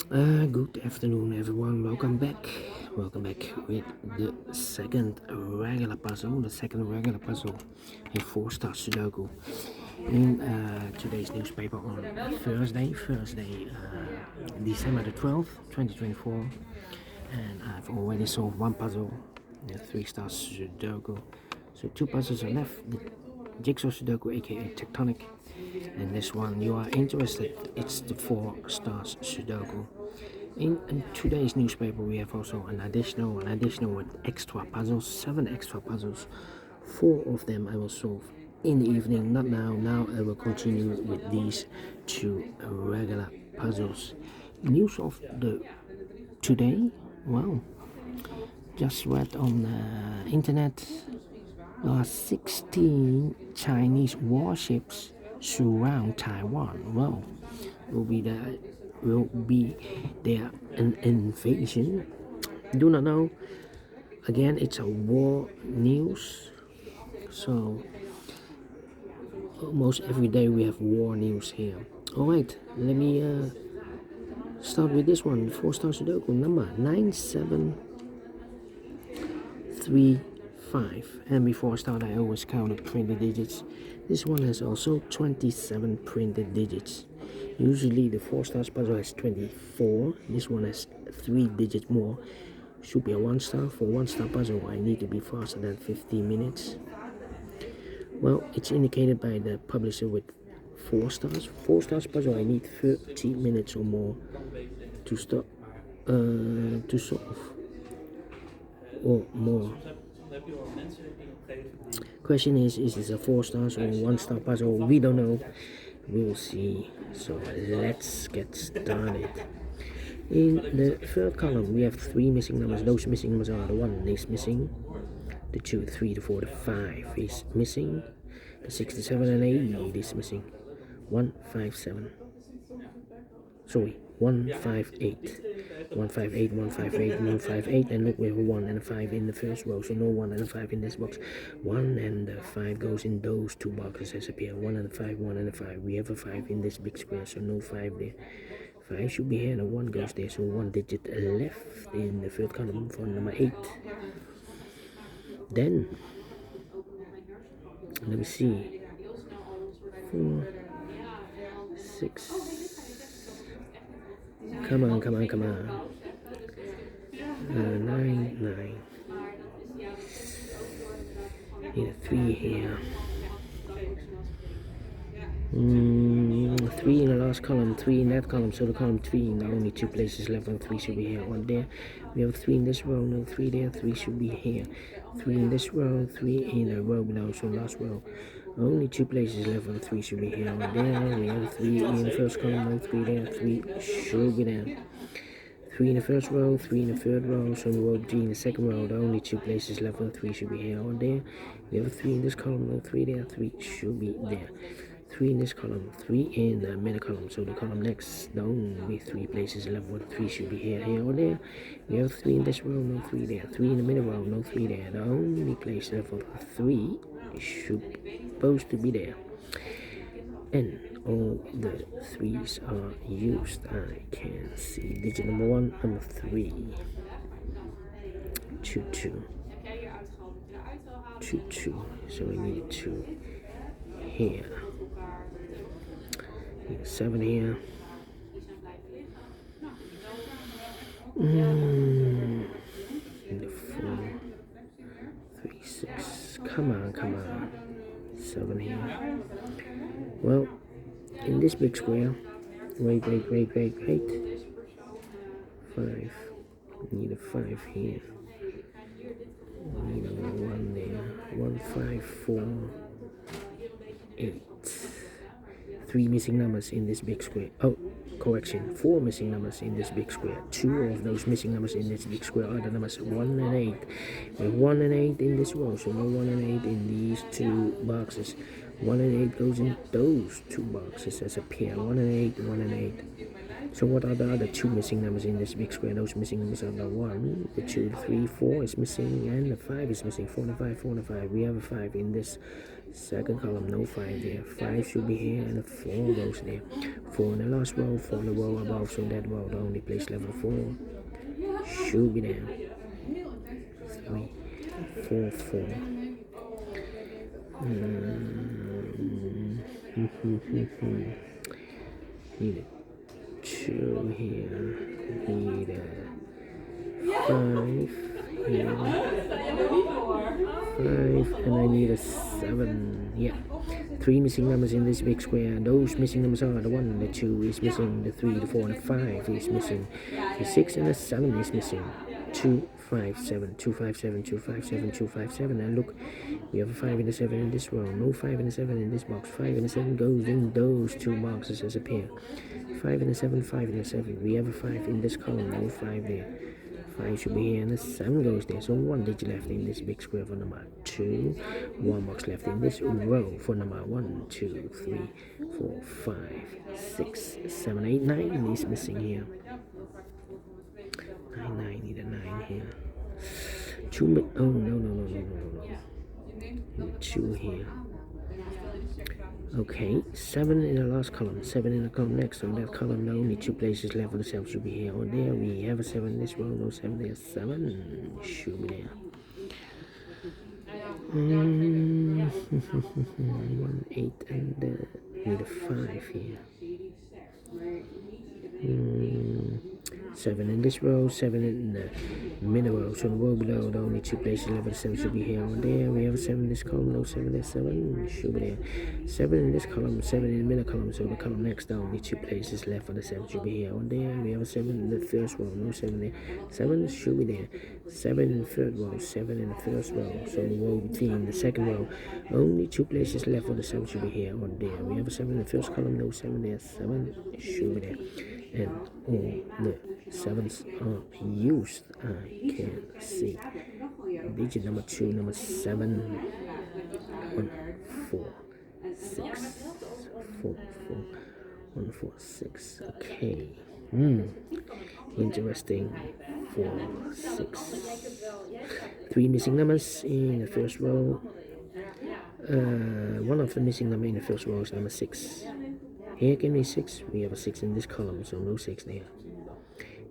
Good afternoon, everyone. Welcome back. Welcome back with the second regular puzzle in Four Stars Sudoku. In today's newspaper on Thursday, December the 12th, 2024. And I've already solved one puzzle, the 3 Stars Sudoku. So 2 puzzles are left, the JigSaw Sudoku, aka Tectonic. And this one you are interested, it's the 4 Stars Sudoku. In today's newspaper we have also an additional with extra puzzles, 7 extra puzzles. 4 of them I will solve in the evening, not now. Now I will continue with these 2 regular puzzles. News of the today, well, just read on the internet, there are 16 Chinese warships surround Taiwan. Well, will be there an invasion? Do not know. Again, it's a war news, so almost every day we have war news here. Alright, let me start with this one. 4 Stars Sudoku number 9735. And before I start, I always count the printed digits. This one has also 27 printed digits. Usually the 4 stars puzzle has 24. This one has 3 digits more. Should be a 1 star. For 1 star puzzle I need to be faster than 15 minutes. Well, it's indicated by the publisher with 4 stars. 4 stars puzzle I need 30 minutes or more to stop to solve, or more. Question is this a 4 stars or 1 star puzzle? We don't know. We will see. So let's get started. In the third column we have 3 missing numbers. Those missing numbers are the 1 is missing, the 2, 3, the 4, the 5 is missing, the 6, the 7 and 8 is missing. 157. Sorry, 158. 158, 158, 158, and look, we have a 1 and a 5 in the first row, so no 1 and a 5 in this box. 1 and a 5 goes in those 2 boxes as appear. 1 and a 5, 1 and a 5. We have a 5 in this big square, so no 5 there. 5 should be here, and a 1 goes there, so 1 digit left in the third column for number 8. Then, let me see. 4, 6. Come on. 9, 9. Need a 3 here. 3 in the last column, 3 in that column, so the column 3, now only 2 places left, and 3 should be here. 1 there. We have 3 in this row, no 3 there, 3 should be here. 3 in this row, 3 in the row below, so last row. Only 2 places left, and 3 should be here. 1 there, we have 3 in the first column, no 3 there, 3 should be there. 3 in the first row, 3 in the third row, so in row 3 in the second row, the only 2 places left, and 3 should be here. 1 there, we have 3 in this column, no 3 there, 3 should be there. 3 in this column, 3 in the middle column, so the column next, the only 3 places left, 1, 3 should be here, or there. We have 3 in this row, no 3 there. 3 in the middle row, no 3 there. The only place left for 3 should supposed to be there. And all the 3's are used. I can see digit number 1, number 3. 2, 2. 2, 2. So we need 2 here. 7 here. The 4, 3, 6. Come on. 7 here. Well, in this big square, wait. 5. Need a 5 here. Need a 1 there. 1, 5, 4, 8. 3 missing numbers in this big square. Oh, correction. 4 missing numbers in this big square. 2 of those missing numbers in this big square are the numbers 1 and 8. We have 1 and 8 in this row, so no 1 and 8 in these 2 boxes. 1 and 8 goes in those 2 boxes as a pair. 1 and 8, 1 and 8. So what are the other two missing numbers in this big square? Those missing numbers are the 1, the 2, the 3, 4 is missing, and the 5 is missing. 4 and a 5, 4 and a 5. We have a 5 in this second column, no 5 there. 5 should be here, and a 4 goes there. 4 in the last row, 4 in the row above, so that row, the only place level 4 should be there. 3, 4, 4. Need a 2 here, need a 5 here, 5, and I need a 7. Yeah, 3 missing numbers in this big square. Those missing numbers are the 1, the 2 is missing, the 3, the 4, and the 5 is missing, the 6 and the 7 is missing. 2, 5, 7, 2, 5, 7, 2, 5, 7, 2, 5, 7, and look, we have a 5 and a 7 in this row, no 5 and a 7 in this box. 5 and a 7 goes in those two boxes as a pair. 5 and a 7, 5 and a 7. We have a 5 in this column, no 5 there. 5 should be here, and the 7 goes there. So 1 digit left in this big square for number 2. 1 box left in this row for number 1, 2, 3, 4, 5, 6, 7, 8, 9 is missing here. 9, need a 9 here. 2, oh no. 2 here. Okay, 7 in the last column, 7 in the column next. On that column, now only 2 places left for the 7 should be here or there. We have a 7 in this row, no 7 there. 7 should be there. 1, 8, and need a 5 here. 7 in this row, 7 in the middle row. So the row below, the only 2 places left for the 7 should be here or there. We have a 7 in this column, no 7 there. 7 should be there. 7 in this column, 7 in the middle column. So the column next, the only 2 places left for the 7 should be here or there. We have a 7 in the first row, no 7 there. 7 should be there. 7 in the third row, 7 in the first row. So the row between the second row, only 2 places left for the 7 should be here or there. We have a 7 in the first column, no 7 there. 7 should be there. And all the 7s are used. I can see digit number 2, number 7, 1, 4, 6, 4, 1, 4, 6. Okay. Interesting. 4, 6. 3 missing numbers in the first row. One of the missing number in the first row is number 6. Here can be 6. We have a 6 in this column, so no 6 there.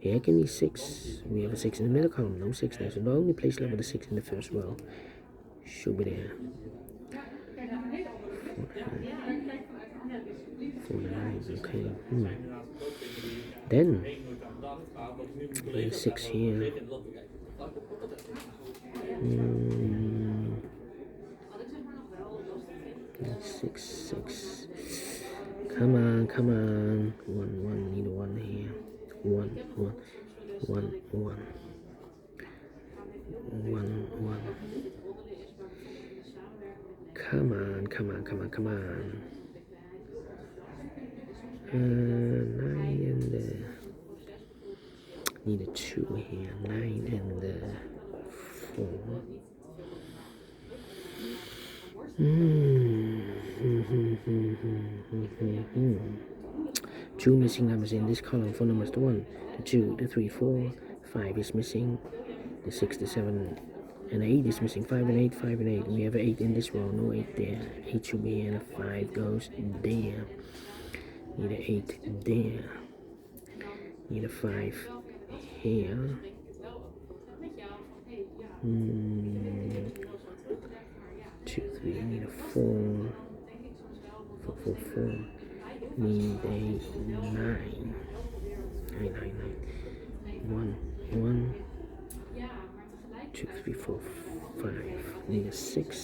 Here can be 6. We have a 6 in the middle column, no 6 there. So the only place left with a 6 in the first row should be there. 4, 9, okay. Then 6 here. 6, 6. Come on. 1, need a 1 here. 1. 1. Come on. 9 and need a 2 here. 9 and 4. 2 missing numbers in this column for numbers 1, the 2, the 3, 4, 5 is missing, the 6, the 7, and the 8 is missing. 5 and 8, 5 and 8. We have an 8 in this row, no 8 there. 8 should be here, and a 5 goes there. Need an 8 there. Need a 5 here. 2, 3, need a 4. 4. Need a 9. 9. 1. 2, 3, 4, 5. Need a 6.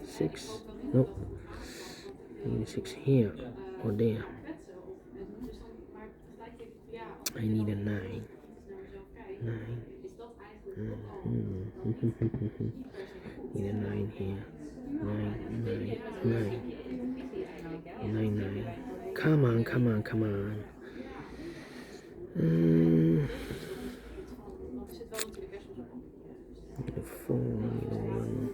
6. No. Need a 6 here or there. I need a 9. 9. Need a 9 here. 9. 9. Come on. 4, need a 1.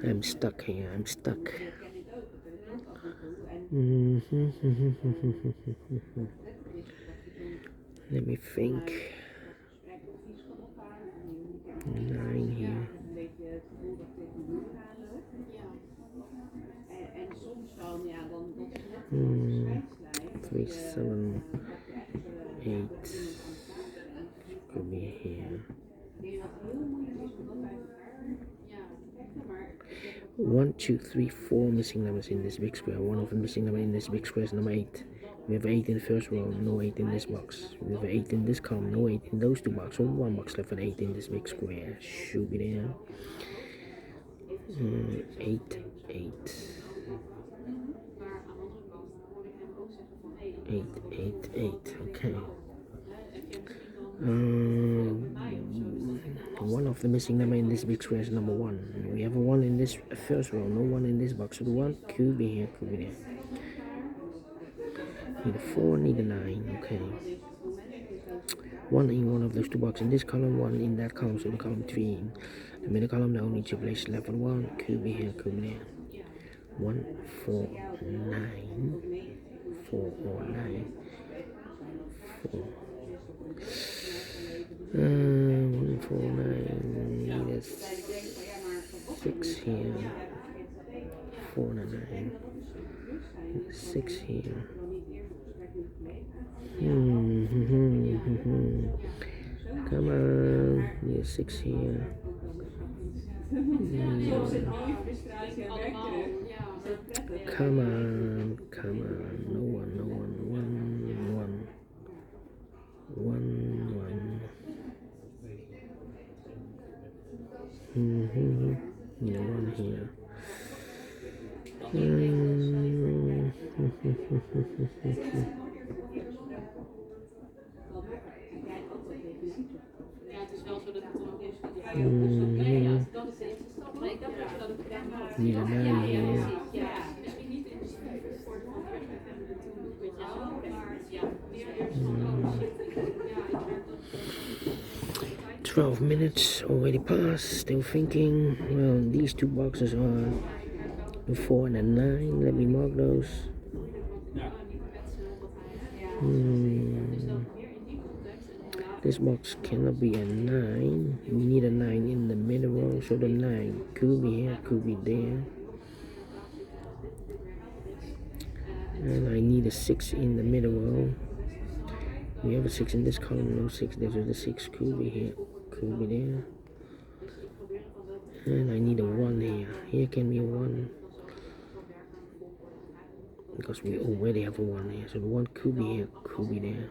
I'm stuck here, I'm stuck. Let me think. 9 here. 3, 7, 8 could be here. 1, 2, 3, 4 missing numbers in this big square. One of the missing number in this big square is number 8. We have 8 in the first row, no 8 in this box. We have 8 in this column, no 8 in those two boxes. Only one box left and 8 in this big square. Should be there. 8, 8. 8, 8, 8. Okay. One of the missing number in this big square is number 1. We have a 1 in this first row, no 1 in this box. So the 1 could be here, could be there. Need a 4, need a 9. Okay. 1 in one of those two boxes in this column, 1 in that column, so the column 3. The middle column, the only two places left on 1 could be here, could be there. 1, 4, 9. 4 or 9. 4. 1, 4, 9. Need a 6 here. 4 and a 9. 6 here. Come on, need a 6 here. Come on, come on. No 1, no 1, 1, 1. 1, 1. Need a 1 here. 12 minutes already passed, still thinking. Well, these two boxes are the 4 and a 9. Let me mark those. This box cannot be a 9. We need a 9 in the middle row, so the 9 could be here, could be there. And I need a 6 in the middle row. We have a 6 in this column, no 6 there, so the 6 could be here, could be there. And I need a 1 here. Here can be a 1. Because we already have a 1 here, so the 1 could be here, could be there.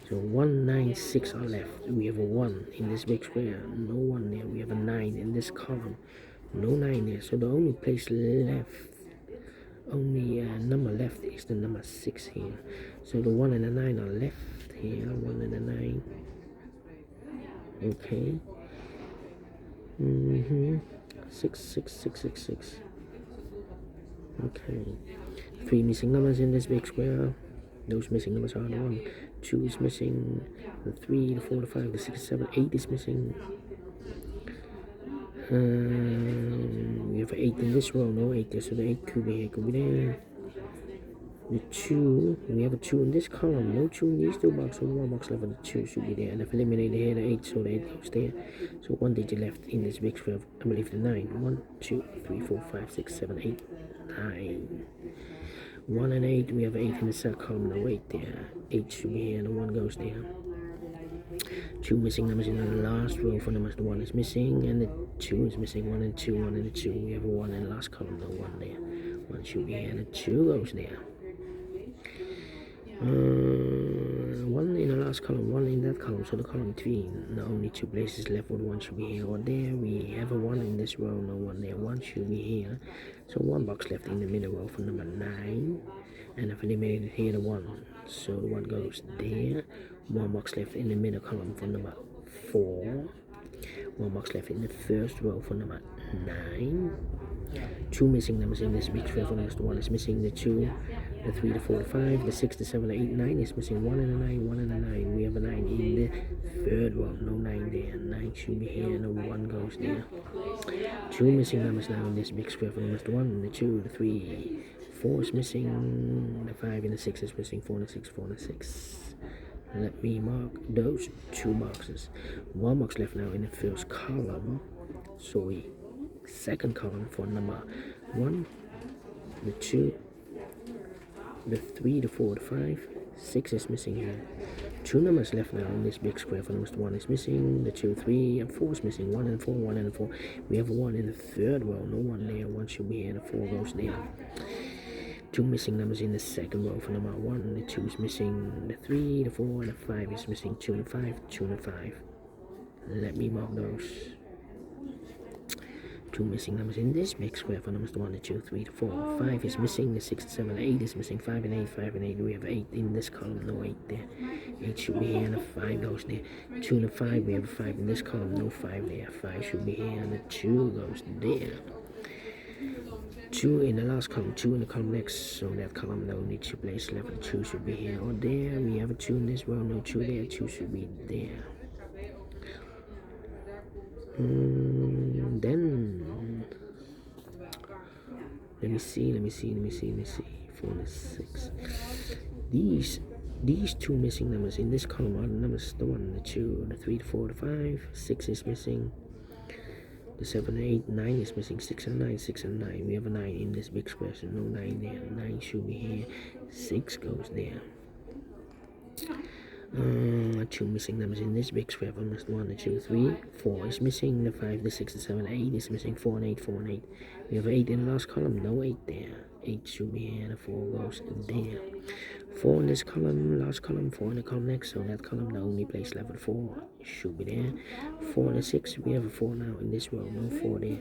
So 1, 9, 6 are left. We have a 1 in this big square, no 1 there. We have a 9 in this column, no 9 there. So the only place left, only number left is the number 6 here. So the 1 and the 9 are left here, 1 and the 9. Okay. 6, 6, 6, 6, 6. Okay. 3 missing numbers in this big square. Those missing numbers are the 1, 2 is missing, the 3, the 4, the 5, the 6, 7, 8 is missing. We have 8 in this row, no 8 there, so the 8 could be here, could be there. The 2, we have a 2 in this column, no 2 in these two boxes, so 1 box left and the 2 should be there. And I've eliminated here the 8, so the 8 goes there. So 1 digit left in this big square, I believe the 9. 1, 2, 3, 4, 5, 6, 7, 8, 9. 1 and 8, we have 8 in the second column, no 8 there. 8 should be here, and the 1 goes there. 2 missing numbers in the last row for numbers, the 1 is missing, and the 2 is missing. 1 and 2, 1 and the 2, we have a 1 in the last column, no 1 there. 1 should be here, and the 2 goes there. 1 in the last column, 1 in that column, so the column 3, the only 2 places left with 1 should be here or there. We have a 1 in this row, no 1 there, 1 should be here. So 1 box left in the middle row for number 9, and I've eliminated here the 1, so the 1 goes there. 1 box left in the middle column for number 4. 1 box left in the first row for number 9. 2 missing numbers in this big square for numbers, the 1 is missing, the 2 the 3, the 4, the 5, the 6, the 7, the 8, 9 is missing 1 and a 9, 1 and a 9. We have a 9 in the third row, no 9 there. 9 should be here, no 1 goes there. 2 missing numbers now in this big square for almost 1, the 2, the 3, 4 is missing, the 5 and the 6 is missing, 4 and the 6, 4 and the 6. Let me mark those 2 boxes. 1 box left now in the first column. Sorry, second column for number 1, the 2, the 3, the 4, the 5, 6 is missing here. 2 numbers left now in this big square for almost 1 is missing, the 2, 3, and 4 is missing, 1 and 4, 1 and 4. We have 1 in the third row, no 1 there, 1 should be here, the 4 goes there. 2 missing numbers in the second row for number 1, the 2 is missing, the 3, the 4, and the 5 is missing, 2 and 5, 2 and 5. Let me mark those. 2 missing numbers in this big square for numbers 1, the 2, 3, the 4, 5 is missing, the 6, 7, 8 is missing, 5 and 8, 5 and 8. We have 8 in this column, no 8 there. 8 should be here, and the 5 goes there. 2 and the 5, we have a 5 in this column, no 5 there. 5 should be here, and the 2 goes there. 2 in the last column, 2 in the column next, so that column no need to place left. The 2 should be here or there. We have a 2 in this row, no 2 there, 2 should be there. Then let me see. 4 and 6. These 2 missing numbers in this column are the numbers, the 1, the 2, the 3, the 4, the 5, 6 is missing, the 7, 8, 9 is missing, 6 and 9, 6 and 9. We have a 9 in this big square, so no 9 there. 9 should be here, 6 goes there. 2 missing numbers in this big square, almost 1, the 2, 3, 4 is missing, the 5, the 6, the 7, 8 is missing, 4 and 8, 4 and 8. We have 8 in the last column, no 8 there. 8 should be here, the 4 goes there. 4 in this column, last column, 4 in the column next, so that column the only place left with 4 should be there. 4 and the 6, we have a 4 now in this row, no 4 there.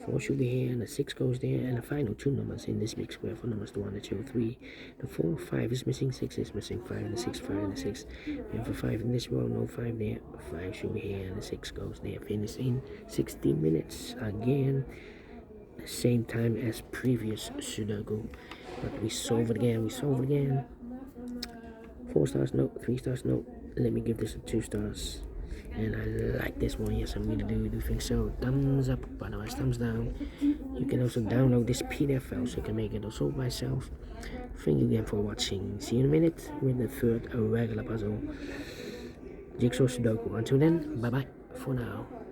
4 should be here, and the 6 goes there, and the final 2 numbers in this big square for numbers 1, the 2, 3, the 4, 5 is missing, 6 is missing, 5 and the 6, 5 and the 6. We have a 5 in this row, no 5 there. 5 should be here, and the 6 goes there. Finish in 60 minutes again. Same time as previous Sudoku, but we solve it again. 4 stars, no. 3 stars, no. Let me give this a 2 stars. And I like this one, yes, I really do think so. Thumbs up, otherwise thumbs down. You can also download this PDF file so you can make it also by yourself. Thank you again for watching. See you in a minute with the third regular puzzle, JigSaw Sudoku. Until then, bye bye for now.